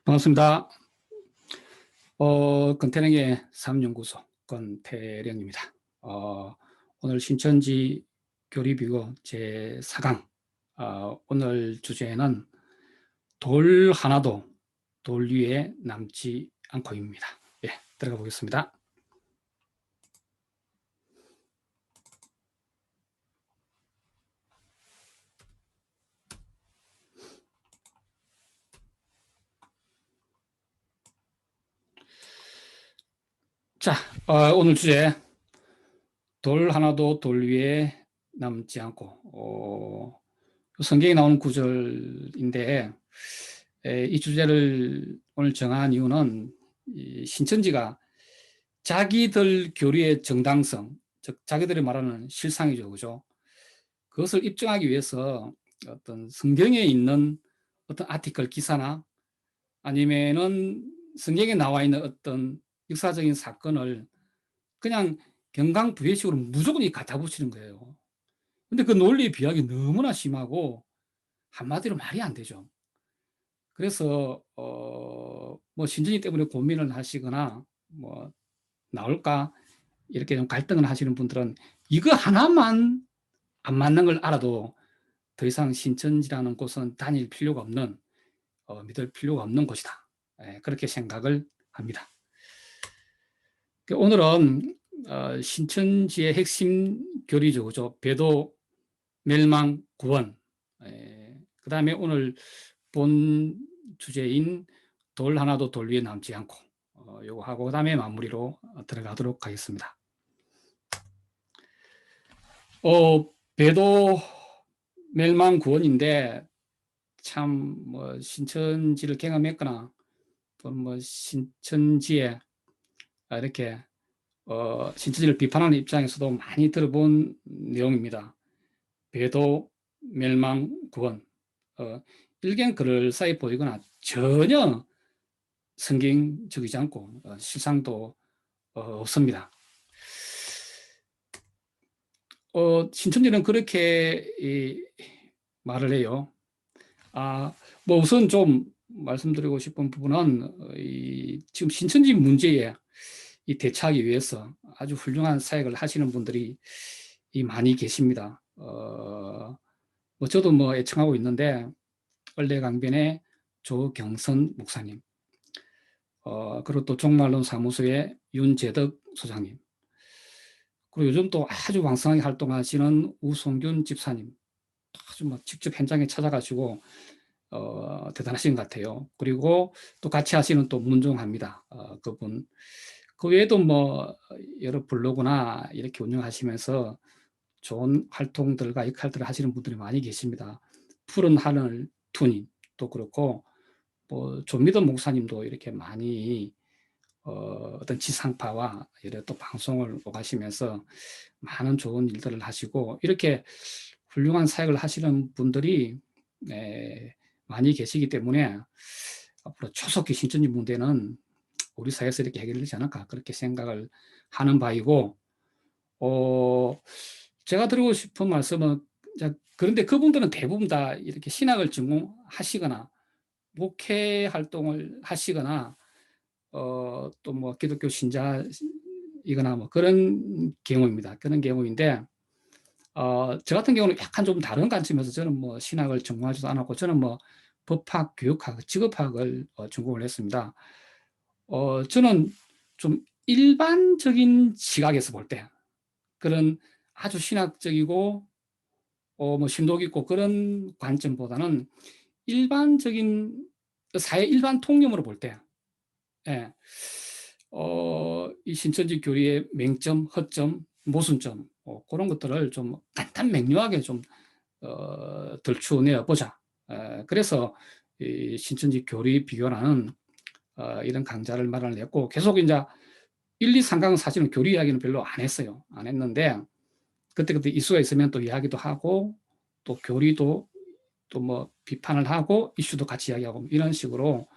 반갑습니다. 권태령의 삶연구소 권태령입니다. 오늘 신천지 교리비고 제4강, 오늘 주제는 돌 하나도 돌 위에 남지 않고입니다. 예, 들어가 보겠습니다. 자, 오늘 주제 돌 하나도 돌 위에 남지 않고, 성경에 나오는 구절인데, 이 주제를 오늘 정한 이유는 이 신천지가 자기들 교리의 정당성, 즉 자기들이 말하는 실상이죠, 그죠? 그것을 입증하기 위해서 어떤 성경에 있는 어떤 아티클 기사나 아니면은 성경에 나와 있는 어떤 역사적인 사건을 그냥 경강부회식으로 무조건 갖다 붙이는 거예요. 근데 그 논리 비약이 너무나 심하고 한마디로 말이 안 되죠. 그래서 뭐 신천지 때문에 고민을 하시거나 뭐 나올까 이렇게 좀 갈등을 하시는 분들은 이거 하나만 안 맞는 걸 알아도 더 이상 신천지라는 곳은 다닐 필요가 없는, 믿을 필요가 없는 곳이다. 그렇게 생각을 합니다. 오늘은 신천지의 핵심 교리죠, 그죠? 배도, 멸망, 구원. 그 다음에 오늘 본 주제인 돌 하나도 돌 위에 남지 않고, 요거 하고 그 다음에 마무리로 들어가도록 하겠습니다. 배도, 멸망, 구원인데 참 뭐 신천지를 경험했거나 또는 뭐 신천지에 이렇게 신천지를 비판하는 입장에서도 많이 들어본 내용입니다. 배도, 멸망, 구원. 일견 그럴싸해 보이거나 전혀 성경적이지 않고 실상도 없습니다. 신천지는 그렇게 말을 해요. 뭐 우선 좀 말씀드리고 싶은 부분은 지금 신천지 문제에 대처하기 위해서 아주 훌륭한 사역을 하시는 분들이 많이 계십니다. 뭐 저도 뭐 애청하고 있는데 을레강변의 조경선 목사님, 그리고 또 종말론 사무소의 윤재덕 소장님, 그리고 요즘 또 아주 왕성하게 활동하시는 우송균 집사님, 아주 뭐 직접 현장에 찾아가시고 대단하신 것 같아요. 그리고 또 같이 하시는 또 문종합니다. 그분. 그 외에도 뭐 여러 블로그나 이렇게 운영하시면서 좋은 활동들과 역할들을 하시는 분들이 많이 계십니다. 푸른 하늘 투님도 그렇고, 뭐 조미던 목사님도 이렇게 많이 어떤 지상파와 이런 또 방송을 오가시면서 많은 좋은 일들을 하시고 이렇게 훌륭한 사역을 하시는 분들이 많이 계시기 때문에 앞으로 초속기 신천지 문제는 우리 사회에서 이렇게 해결되지 않을까 그렇게 생각을 하는 바이고, 제가 드리고 싶은 말씀은, 그런데 그분들은 대부분 다 이렇게 신학을 전공하시거나 목회 활동을 하시거나 또 뭐 기독교 신자이거나 뭐 그런 경우입니다. 그런 경우인데, 저 같은 경우는 약간 좀 다른 관점에서 저는 뭐 신학을 전공하지도 않았고 저는 뭐 법학, 교육학, 직업학을 전공을 했습니다. 저는 좀 일반적인 시각에서 볼 때 그런 아주 신학적이고 뭐 심도 깊고 그런 관점보다는 일반적인 사회 일반 통념으로 볼 때, 예, 이 신천지 교리의 맹점, 허점, 모순점, 그런 것들을 좀 간단 명료하게 좀 들추어내어 보자. 그래서 이 신천지 교리 비교라는 이런 강좌를 마련을 했고, 계속 이제 1, 2, 3강 사실은 교리 이야기는 별로 안 했어요. 안 했는데 그때그때 이슈가 있으면 또 이야기도 하고 또 교리도 또 뭐 비판을 하고 이슈도 같이 이야기하고 이런 식으로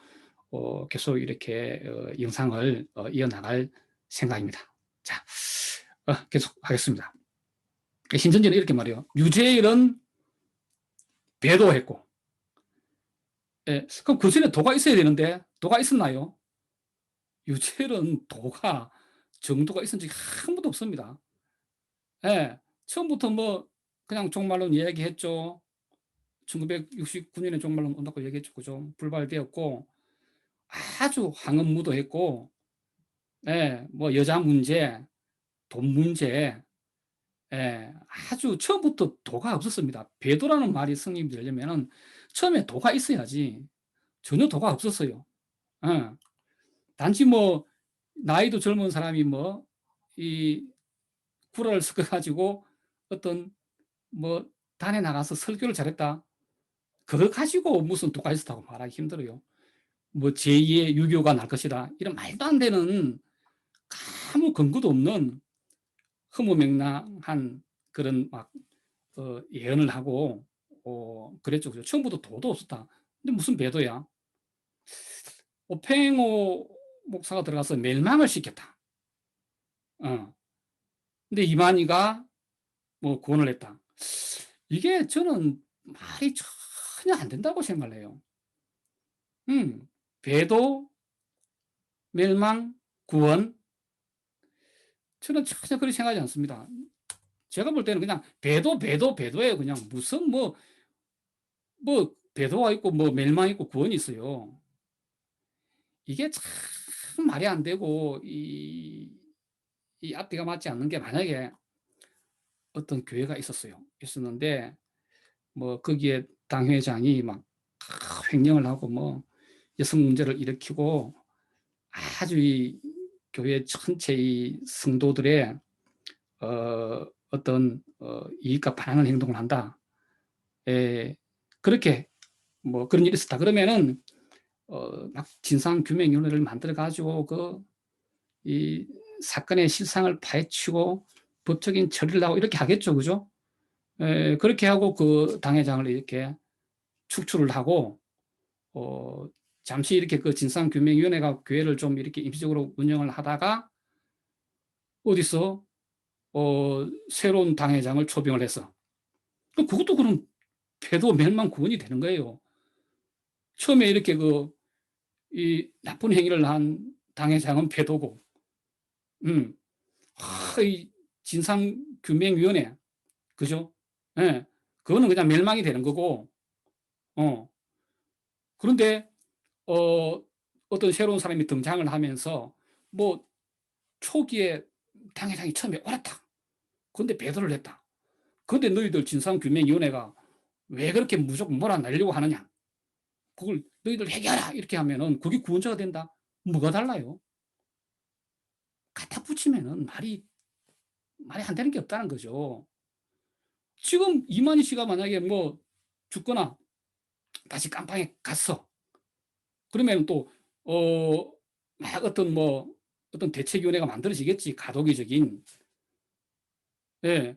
계속 이렇게 영상을 이어나갈 생각입니다. 자, 계속 하겠습니다. 신천지는 이렇게 말해요. 유재일은 배도했고, 그럼 그 전에 도가 있어야 되는데 도가 있었나요? 유재열은 도가 정도가 있은 적이 한 번도 없습니다. 예. 처음부터 뭐 그냥 종말론 이야기했죠. 1969년에 종말론 온다고 얘기했죠. 그죠? 불발되었고 아주 황혼무도했고, 예, 뭐 여자 문제, 돈 문제, 예, 아주 처음부터 도가 없었습니다. 배도라는 말이 성립이 되려면은 처음에 도가 있어야지. 전혀 도가 없었어요. 예. 단지 뭐 나이도 젊은 사람이 뭐 이 구라를 섞어가지고 어떤 뭐 단에 나가서 설교를 잘했다. 그거 가지고 무슨 도가 있었다고 말하기 힘들어요. 뭐 제2의 유교가 날 것이다. 이런 말도 안 되는 아무 근거도 없는 허무맹랑한 그런 막 예언을 하고 그랬죠. 그죠? 처음부터 도도 없었다. 근데 무슨 배도야? 오팽호 목사가 들어가서 멸망을 시켰다. 어. 근데 이만희가 뭐 구원을 했다. 이게 저는 말이 전혀 안 된다고 생각을 해요. 배도, 멸망, 구원. 저는 전혀 그렇게 생각하지 않습니다. 제가 볼 때는 그냥 배도예요. 그냥 무슨 뭐 배도가 있고 뭐 멸망 있고 구원이 있어요. 이게 참 말이 안 되고 이 앞뒤가 맞지 않는 게, 만약에 어떤 교회가 있었는데 뭐 거기에 당회장이 막 횡령을 하고 뭐 여성 문제를 일으키고 아주 이 교회 전체 이 성도들의 어떤 이익과 반하는 행동을 한다. 그렇게 뭐 그런 일이 있었다 그러면은 막 진상규명위원회를 만들어 가지고 이 사건의 실상을 파헤치고 법적인 처리를 하고 이렇게 하겠죠, 그죠? 그렇게 하고 그 당회장을 이렇게 축출을 하고 잠시 이렇게 그 진상규명위원회가 교회를 좀 이렇게 임시적으로 운영을 하다가 어디서 새로운 당회장을 초빙을 했어. 그것도 그럼 패도 멸망 구원이 되는 거예요. 처음에 이렇게 이 나쁜 행위를 한 당회장은 패도고, 이 진상규명위원회, 그죠? 예, 그거는 그냥 멸망이 되는 거고, 어, 그런데, 어떤 새로운 사람이 등장을 하면서, 뭐, 초기에 당회장이 처음에 옳았다. 그런데 배도를 했다. 그런데 너희들 진상규명위원회가 왜 그렇게 무조건 몰아내려고 하느냐? 그걸 너희들 해결하라! 이렇게 하면은 그게 구원자가 된다? 뭐가 달라요? 갖다 붙이면은 말이 안 되는 게 없다는 거죠. 지금 이만희 씨가 만약에 뭐 죽거나 다시 깜빵에 갔어. 그러면 또, 막 어떤 대책위원회가 만들어지겠지. 가도기적인. 예.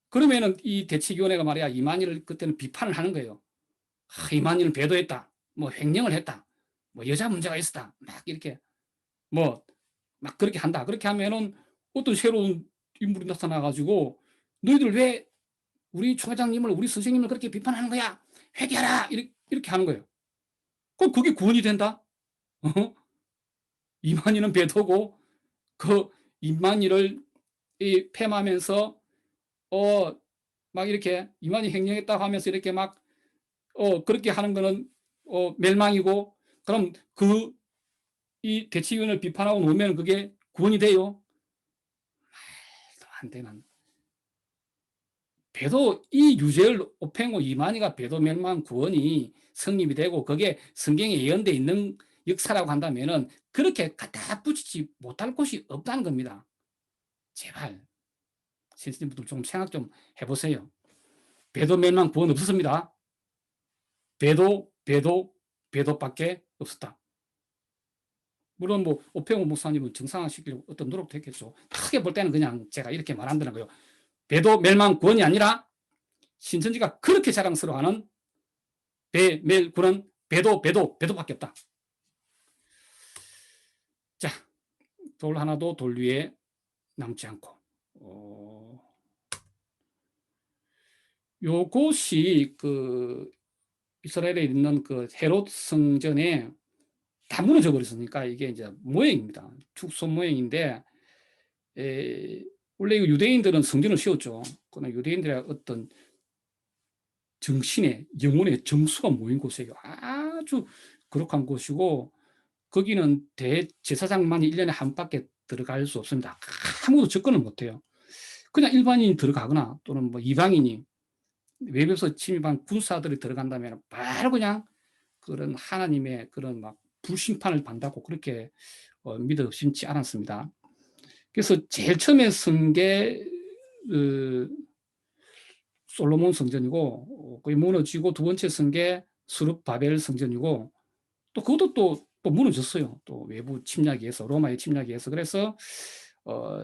그러면은 이 대책위원회가 말이야, 이만희를 그때는 비판을 하는 거예요. 이만희는 배도했다. 뭐 횡령을 했다. 뭐 여자 문제가 있었다. 막 이렇게 뭐 막 그렇게 한다. 그렇게 하면은 어떤 새로운 인물이 나타나가지고 너희들 왜 우리 총회장님을, 우리 선생님을 그렇게 비판하는 거야? 회개하라! 이렇게 하는 거예요. 그럼 그게 구원이 된다? 어? 이만희는 배도고 그 이만희를 폐하면서 막 이렇게 이만희 횡령했다고 하면서 이렇게 막 그렇게 하는 거는 멸망이고, 그럼 이 대치위원을 비판하고 놓으면 그게 구원이 돼요? 말도 안 되는. 배도 이 유재열, 오팽호, 이만희가 배도 멸망 구원이 성립이 되고 그게 성경에 예언되어 있는 역사라고 한다면은 그렇게 갖다 붙이지 못할 곳이 없다는 겁니다. 제발 신스님들 좀 생각 좀 해보세요. 배도 멸망 구원 없었습니다. 배도밖에 없었다. 물론 뭐 오팽호 목사님은 정상화시키려고 어떤 노력도 했겠죠. 크게 볼 때는 그냥 제가 이렇게 말한다는 거예요. 배도 멸망 구원이 아니라 신천지가 그렇게 자랑스러워하는 배멜구는 배도밖에 없다. 자, 돌 하나도 돌 위에 남지 않고, 요것이 이스라엘에 있는 그 헤롯 성전의 다 무너져 버렸으니까 이게 이제 모형입니다. 축소 모형인데, 원래 유대인들은 성전을 세웠죠. 그러나 유대인들의 어떤 정신의, 영혼의 정수가 모인 곳이에요. 아주 거룩한 곳이고, 거기는 대제사장만이 1년에 한 밖에 들어갈 수 없습니다. 아무도 접근을 못해요. 그냥 일반인이 들어가거나 또는 뭐 이방인이 외벽에서 침입한 군사들이 들어간다면 바로 그냥 그런 하나님의 그런 막 불심판을 받는다고 그렇게 믿어 심지 않았습니다. 그래서 제일 처음에 쓴게 솔로몬 성전이고, 거의 무너지고, 두 번째 쓴 게 스룹바벨 성전이고, 또 그것도 또 무너졌어요. 또 외부 침략에 의해서, 로마의 침략에 의해서. 그래서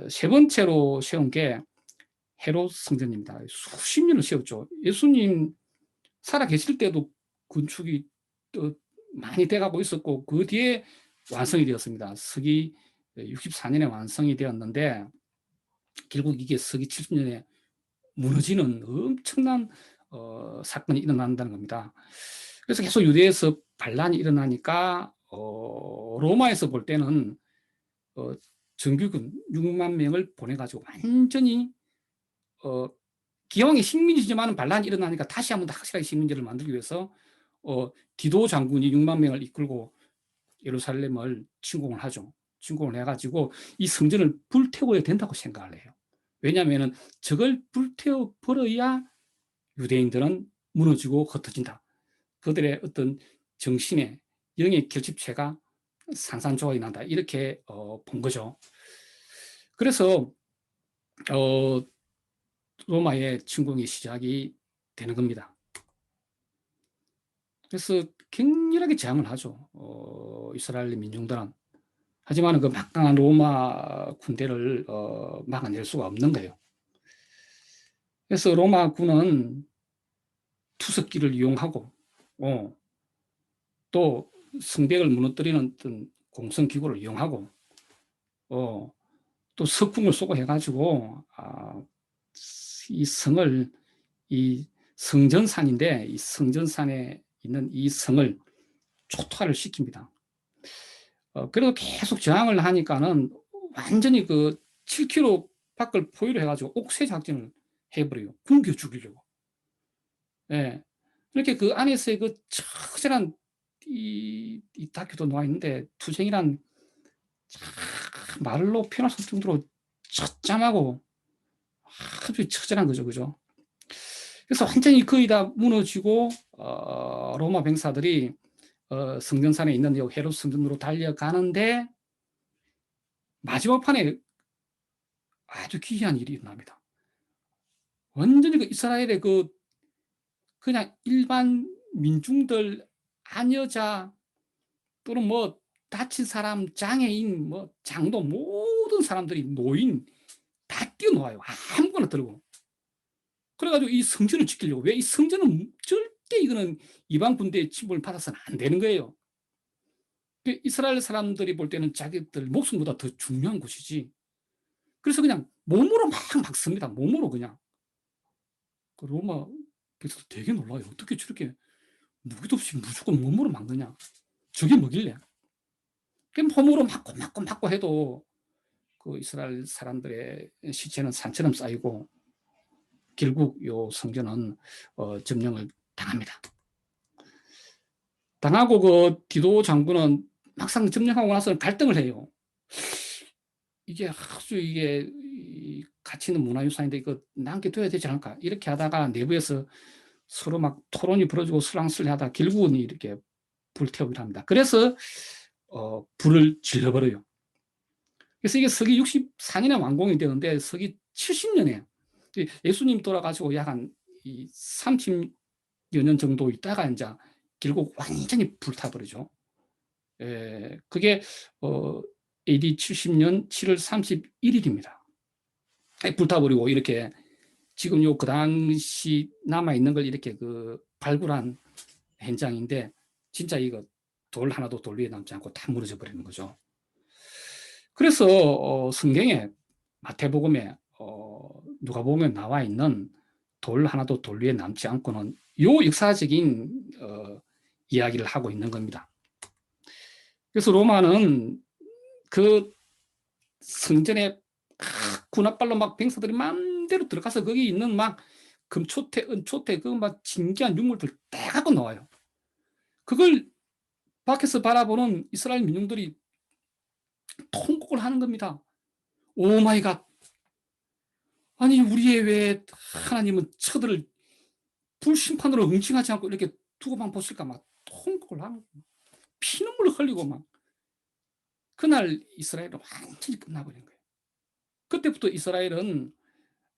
세 번째로 세운 게 헤롯 성전입니다. 수십 년을 세웠죠. 예수님 살아 계실 때도 건축이 많이 돼가고 있었고, 그 뒤에 완성이 되었습니다. 서기 64년에 완성이 되었는데, 결국 이게 서기 70년에 무너지는 엄청난 사건이 일어난다는 겁니다. 그래서 계속 유대에서 반란이 일어나니까 로마에서 볼 때는 정규군 6만 명을 보내가지고 완전히 기왕에 식민지지만 반란이 일어나니까 다시 한번 확실하게 식민지를 만들기 위해서 디도 장군이 6만 명을 이끌고 예루살렘을 침공을 하죠. 침공을 해가지고 이 성전을 불태워야 된다고 생각을 해요. 왜냐하면 저걸 불태워 버려야 유대인들은 무너지고 흩어진다. 그들의 어떤 정신의 영의 결집체가 산산조각이 난다. 이렇게 본 거죠. 그래서 로마의 침공이 시작이 되는 겁니다. 그래서 격렬하게 저항을 하죠. 이스라엘 민중들은. 하지만 그 막강한 로마 군대를 막아낼 수가 없는 거예요. 그래서 로마군은 투석기를 이용하고 또 성벽을 무너뜨리는 어떤 공성기구를 이용하고 또 석궁을 쏘고 해가지고 이 성을, 이 성전산인데 이 성전산에 있는 이 성을 초토화를 시킵니다. 그래도 계속 저항을 하니까는 완전히 그 7km 밖을 포위를 해가지고 옥새 작전을 해버려요. 굶겨 죽이려고. 예. 이렇게 그 안에서의 그 처절한 이 다큐도 나와 있는데, 투쟁이란 말로 표현할 수 없을 정도로 처참하고 아주 처절한 거죠. 그죠? 그래서 완전히 거의 다 무너지고, 로마 병사들이 성전산에 있는 헤롯 성전으로 달려가는데, 마지막 판에 아주 기이한 일이 일어납니다. 완전히 그 이스라엘의 그냥 일반 민중들, 아녀자, 또는 뭐 다친 사람, 장애인, 뭐 장도, 모든 사람들이, 노인 다 뛰어놓아요. 아무거나 들고. 그래가지고 이 성전을 지키려고. 왜? 이 성전은 절대 이거는 이방 군대의 침범을 받아서는 안 되는 거예요. 이스라엘 사람들이 볼 때는 자기들 목숨보다 더 중요한 곳이지. 그래서 그냥 몸으로 막 씁니다. 몸으로 그냥. 그 로마 그래서 되게 놀라요. 어떻게 저렇게 무기도 없이 무조건 몸으로 막느냐. 저게 뭐길래. 몸으로 맞고 해도 그 이스라엘 사람들의 시체는 산처럼 쌓이고 결국 요 성전은 점령을 당합니다. 당하고 그 디도 장군은 막상 점령하고 나서는 갈등을 해요. 이게 아주 이게 가치 있는 문화유산인데 이거 남겨둬야 되지 않을까, 이렇게 하다가 내부에서 서로 막 토론이 벌어지고 술랑술래 하다가 결국은 이렇게 불태우기로 합니다. 그래서 불을 질러버려요. 그래서 이게 서기 64년에 완공이 되는데 서기 70년에 예수님 돌아가시고 약 한 30여 년 정도 있다가 이제 결국 완전히 불타버리죠. 그게 AD 70년 7월 31일입니다. 불타버리고 이렇게 지금 요 그 당시 남아있는 걸 이렇게 발굴한 현장인데, 진짜 이거 돌 하나도 돌 위에 남지 않고 다 무너져 버리는 거죠. 그래서 성경에, 마태복음에, 누가복음에 나와 있는 돌 하나도 돌 위에 남지 않고는 요 역사적인 이야기를 하고 있는 겁니다. 그래서 로마는 그 성전에 군합발로 막 병사들이 마음대로 들어가서 거기 있는 막 금초대, 은초대, 그 막 진귀한 유물들 다 갖고 나와요. 그걸 밖에서 바라보는 이스라엘 민중들이 통곡을 하는 겁니다. 오 마이 갓. 아니, 우리의 왜 하나님은 저들을 불심판으로 응징하지 않고 이렇게 두고만 보실까 막 통곡을 하고 피눈물을 흘리고 막. 그날 이스라엘은 완전히 끝나버린 거예요. 그때부터 이스라엘은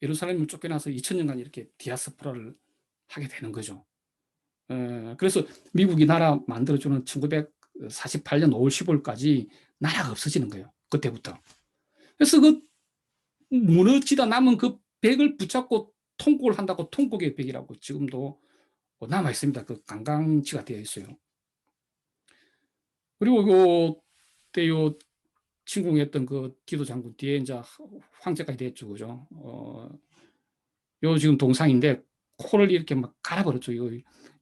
예루살렘을 쫓겨나서 2000년간 이렇게 디아스포라를 하게 되는 거죠. 그래서 미국이 나라 만들어주는 1948년 5월 15일까지 나라가 없어지는 거예요. 그때부터. 그래서 그 무너지다 남은 그 벽을 붙잡고 통곡을 한다고 통곡의 벽이라고 지금도 남아 있습니다. 그 관광지가 되어 있어요. 그리고 그때 요 침공했던 그 기도 장군 뒤에 이제 황제까지 됐죠, 그죠? 요 지금 동상인데 코를 이렇게 막 갈아버렸죠. 이거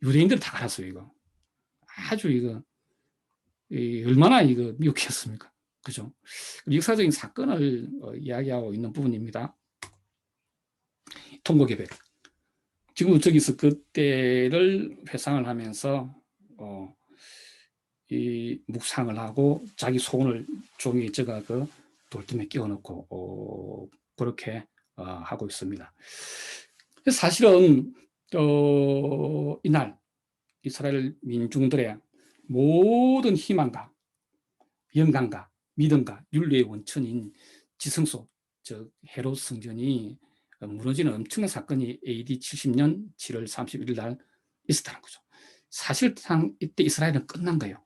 유대인들 다 갈았어요, 이거. 아주 이거 얼마나 이거 미혹했습니까? 그죠? 역사적인 사건을 이야기하고 있는 부분입니다. 통곡의 벽. 지금 저기서 그때를 회상을 하면서 이 묵상을 하고 자기 소원을 종이에 적어 그 돌틈에 끼워넣고 그렇게 하고 있습니다. 사실은 이날 이스라엘 민중들의 모든 희망과 영광과 믿음과 윤리의 원천인 지성소, 즉 헤롯 성전이 무너지는 엄청난 사건이 AD 70년 7월 31일 날 있었다는 거죠. 사실상 이때 이스라엘은 끝난 거예요.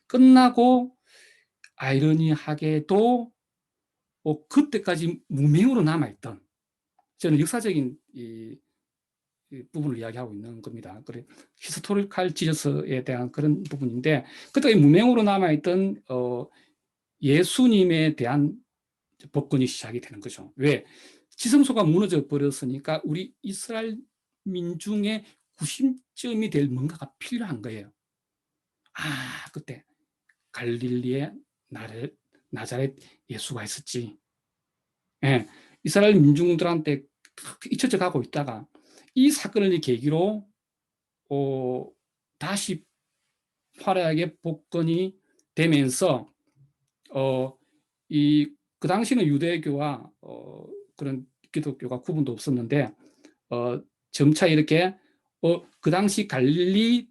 끝나고 아이러니하게도 그때까지 무명으로 남아있던, 저는 역사적인 이 부분을 이야기하고 있는 겁니다. 그래, 히스토리칼 지저스에 대한 그런 부분인데, 그때 무명으로 남아있던 예수님에 대한 복권이 시작이 되는 거죠. 왜? 지성소가 무너져 버렸으니까 우리 이스라엘 민중의 구심점이 될 뭔가가 필요한 거예요. 그때 갈릴리의 나자렛 예수가 있었지. 예, 이스라엘 민중들한테 잊혀져 가고 있다가 이 사건을 계기로 다시 화려하게 복권이 되면서 그 당시는 유대교와 그런 기독교가 구분도 없었는데 점차 이렇게 그 당시 갈릴리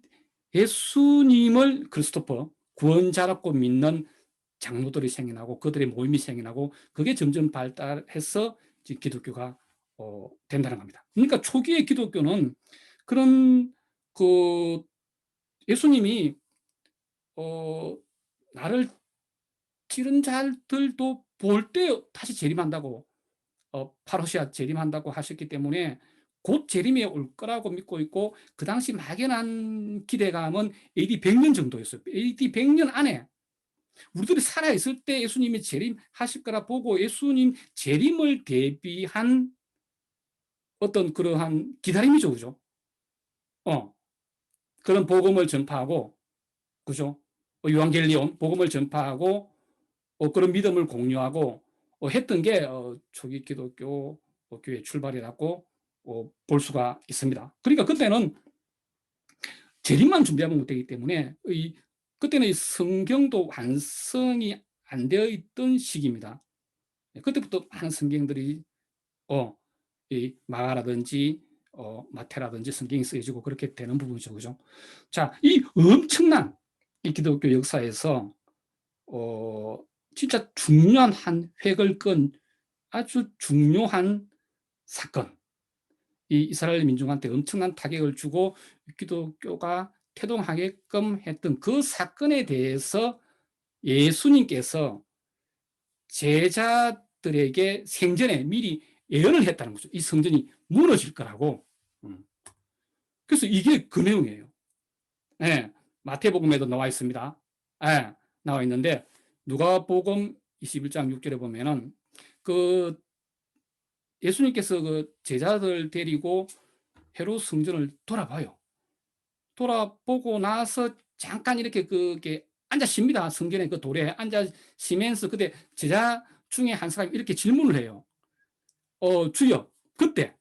예수님을 크리스토퍼 구원자라고 믿는 장로들이 생겨나고 그들의 모임이 생겨나고 그게 점점 발달해서 기독교가 된다는 겁니다. 그러니까 초기의 기독교는 그런 그 예수님이 나를 찌른 자들도 볼 때 다시 재림한다고 파루시아 재림한다고 하셨기 때문에 곧 재림이 올 거라고 믿고 있고 그 당시 막연한 기대감은 AD 100년 정도였어요. AD 100년 안에 우리들이 살아있을 때 예수님이 재림하실 거라 보고 예수님 재림을 대비한 어떤 그러한 기다림이죠. 그죠? 그런 복음을 전파하고, 그죠? 유한겔리온, 복음을 전파하고, 그런 믿음을 공유하고, 했던 게, 초기 기독교 교회 출발이라고 볼 수가 있습니다. 그러니까 그때는 재림만 준비하면 되기 때문에, 그때는 성경도 완성이 안 되어 있던 시기입니다. 그때부터 많은 성경들이 이 마가라든지 마태라든지 성경이 쓰여지고 그렇게 되는 부분이죠, 그죠? 자, 이 엄청난 이 기독교 역사에서 진짜 중요한 한 획을 끈 아주 중요한 사건, 이 이스라엘 민중한테 엄청난 타격을 주고 기독교가 태동하게끔 했던 그 사건에 대해서 예수님께서 제자들에게 생전에 미리 예언을 했다는 거죠. 이 성전이 무너질 거라고. 그래서 이게 그 내용이에요. 네, 마태복음에도 나와 있습니다. 네, 나와 있는데 누가복음 21장 6절에 보면은 그 예수님께서 그 제자들 데리고 헤롯 성전을 돌아봐요. 돌아보고 나서 잠깐 이렇게 그게 앉아 쉽니다. 성전의 그 돌에 앉아 쉬면서 그때 제자 중에 한 사람이 이렇게 질문을 해요. 주여, 그때,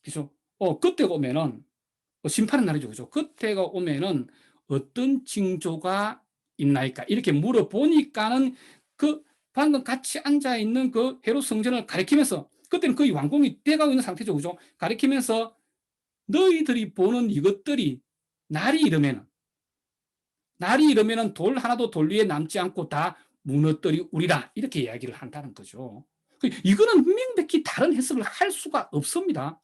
그죠? 그때가 오면은, 심판의 날이죠. 그죠? 그때가 오면은 어떤 징조가 있나이까? 이렇게 물어보니까는 그 방금 같이 앉아있는 그 헤롯 성전을 가리키면서, 그때는 거의 완공이 돼가고 있는 상태죠. 그죠? 가리키면서 너희들이 보는 이것들이 날이 이르면은 돌 하나도 돌 위에 남지 않고 다 무너뜨리우리라. 이렇게 이야기를 한다는 거죠. 이거는 명백히 다른 해석을 할 수가 없습니다.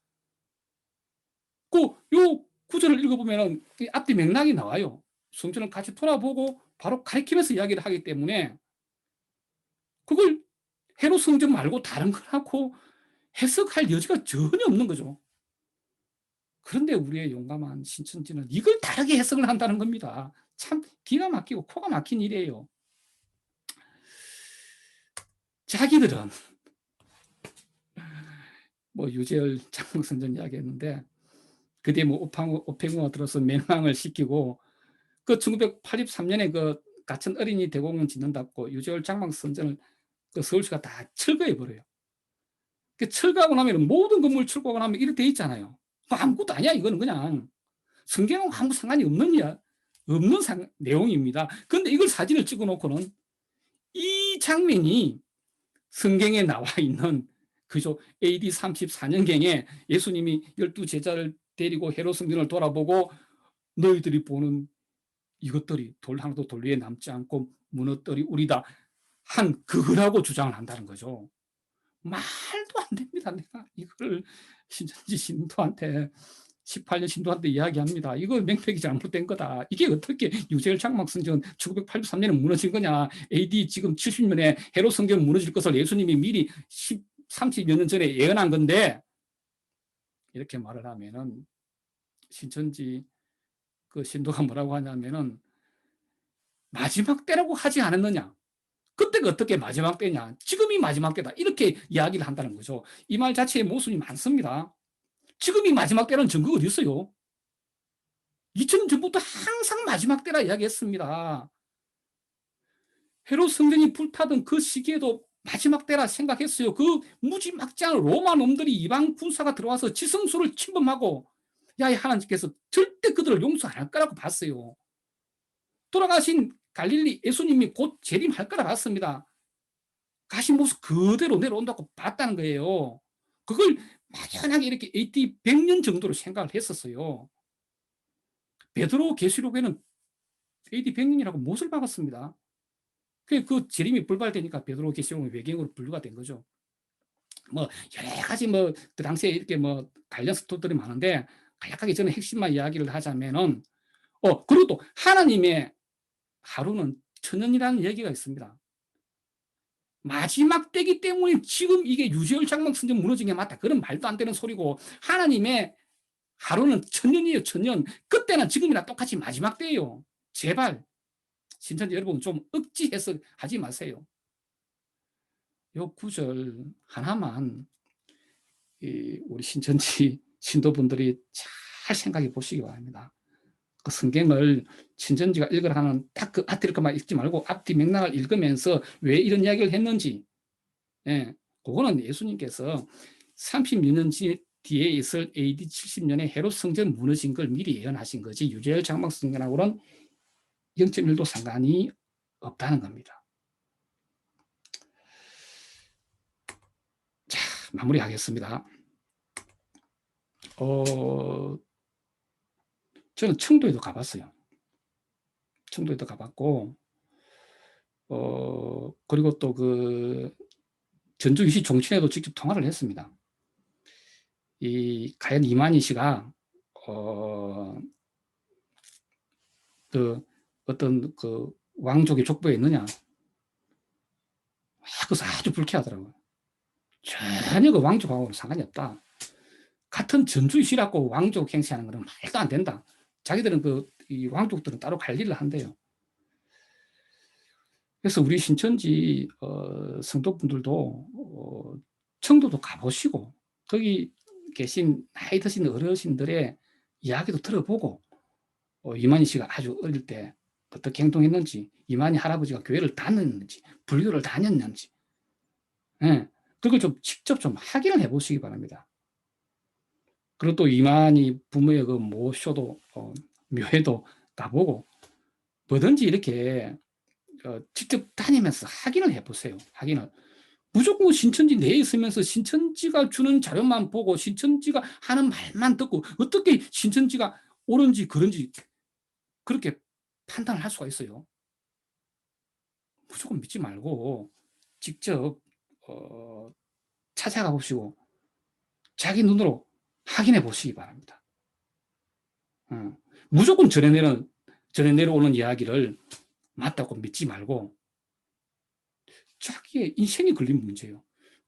요 구절을 읽어보면 앞뒤 맥락이 나와요. 성전을 같이 돌아보고 바로 가리키면서 이야기를 하기 때문에 그걸 헤롯 성전 말고 다른 거라고 해석할 여지가 전혀 없는 거죠. 그런데 우리의 용감한 신천지는 이걸 다르게 해석을 한다는 겁니다. 참 기가 막히고 코가 막힌 일이에요. 자기들은 뭐 유재열 장목선전 이야기했는데 그때 뭐 오팽우가 들어서 맹황을 시키고 그 1983년에 그 가천 어린이 대공원 짓는다고 유재열 장막선전을 그 서울시가 다 철거해 버려요. 그 철거하고 나면 모든 건물 철거하고 나면 이렇게 돼 있잖아요. 아무것도 아니야. 이거는 그냥 성경하고 아무 상관이 없는 내용입니다. 그런데 이걸 사진을 찍어 놓고는 이 장면이 성경에 나와 있는 그죠. AD 34년경에 예수님이 12제자를 데리고 헤롯 성전을 돌아보고 너희들이 보는 이것들이 돌 하나도 돌 위에 남지 않고 무너뜨리우리다 한 그거라고 주장을 한다는 거죠. 말도 안 됩니다. 내가 이걸 신천지 신도한테 18년 신도한테 이야기합니다. 이거 명백히 잘못된 거다. 이게 어떻게 유재열 장막 성전 1983년에 무너진 거냐. AD 지금 70년에 헤롯 성전 무너질 것을 예수님이 미리 30여 년 전에 예언한 건데 이렇게 말을 하면은 신천지 그 신도가 뭐라고 하냐면은 마지막 때라고 하지 않았느냐. 그때가 어떻게 마지막 때냐. 지금이 마지막 때다. 이렇게 이야기를 한다는 거죠. 이 말 자체에 모순이 많습니다. 지금이 마지막 때라는 증거가 어디 있어요? 2000년 전부터 항상 마지막 때라 이야기했습니다. 헤롯 성전이 불타던 그 시기에도 마지막 때라 생각했어요. 그 무지막지한 로마 놈들이 이방 군사가 들어와서 지성소를 침범하고 야, 하나님께서 절대 그들을 용서 안 할 거라고 봤어요. 돌아가신 갈릴리 예수님이 곧 재림할 거라 봤습니다. 가신 모습 그대로 내려온다고 봤다는 거예요. 그걸 막연하게 이렇게 AD 100년 정도로 생각을 했었어요. 베드로 계시록에는 AD 100년이라고 못을 박았습니다. 그 재림이 불발되니까 베드로 계시록의 외경으로 분류가 된 거죠. 뭐 여러 가지 그 당시에 이렇게 관련 스토리들이 많은데 간략하게 저는 핵심만 이야기를 하자면은 그리고 또 하나님의 하루는 천년이라는 얘기가 있습니다. 마지막 때기 때문에 지금 이게 유재열 장막 성전 무너진 게 맞다. 그런 말도 안 되는 소리고 하나님의 하루는 천년이에요. 천년. 그때나 지금이나 똑같이 마지막 때예요. 제발 신천지 여러분 좀 억지 해석하지 마세요. 요 구절 하나만 우리 신천지 신도분들이 잘 생각해 보시기 바랍니다. 그 성경을 신천지가 읽으라는 딱 그 앞뒤 것만 읽지 말고 앞뒤 맥락을 읽으면서 왜 이런 이야기를 했는지, 예, 그거는 예수님께서 36년 뒤에 있을 AD 70년에 헤롯 성전 무너진 걸 미리 예언하신 거지 유재열 장막 성전하고는 0.1도 상관이 없다는 겁니다. 자, 마무리하겠습니다. 저는 청도에도 가봤어요. 청도에도 가봤고, 그리고 또 그 전주시 종친에도 직접 통화를 했습니다. 과연 이만희 씨가, 어떤 그 왕족의 족보에 있느냐. 그것은 아주 불쾌하더라고요. 전혀 그 왕족하고는 상관이 없다. 같은 전주시라고 왕족 행세하는 것은 말도 안 된다. 자기들은 이 왕족들은 따로 관리를 한대요. 그래서 우리 신천지 성도분들도 청도도 가보시고 거기 계신 나이 드신 어르신들의 이야기도 들어보고 이만희 씨가 아주 어릴 때 어떻게 행동했는지, 이만희 할아버지가 교회를 다녔는지, 불교를 다녔는지, 예, 그걸 좀 직접 좀 확인을 해보시기 바랍니다. 그리고 또 이만희 부모의 그 모쇼도, 묘회도 가보고, 뭐든지 이렇게 직접 다니면서 확인을 해보세요. 확인을. 무조건 신천지 내에 있으면서 신천지가 주는 자료만 보고 신천지가 하는 말만 듣고 어떻게 신천지가 옳은지 그런지 그렇게 판단을 할 수가 있어요. 무조건 믿지 말고 직접 찾아가 보시고 자기 눈으로 확인해 보시기 바랍니다. 무조건 전해 내려오는 이야기를 맞다고 믿지 말고 자기의 인생이 걸린 문제예요.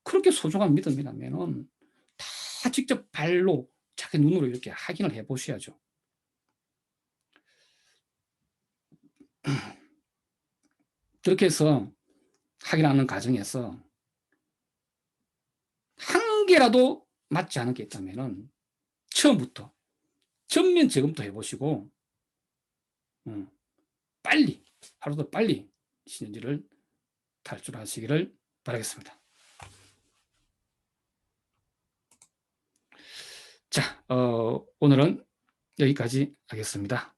그렇게 소중한 믿음이라면은 다 직접 발로 자기 눈으로 이렇게 확인을 해 보셔야죠. 그렇게 해서 확인하는 과정에서 한 개라도 맞지 않은 게 있다면은 처음부터 전면 재검토 해보시고 빨리 하루도 빨리 신현지를 탈출하시기를 바라겠습니다. 자, 오늘은 여기까지 하겠습니다.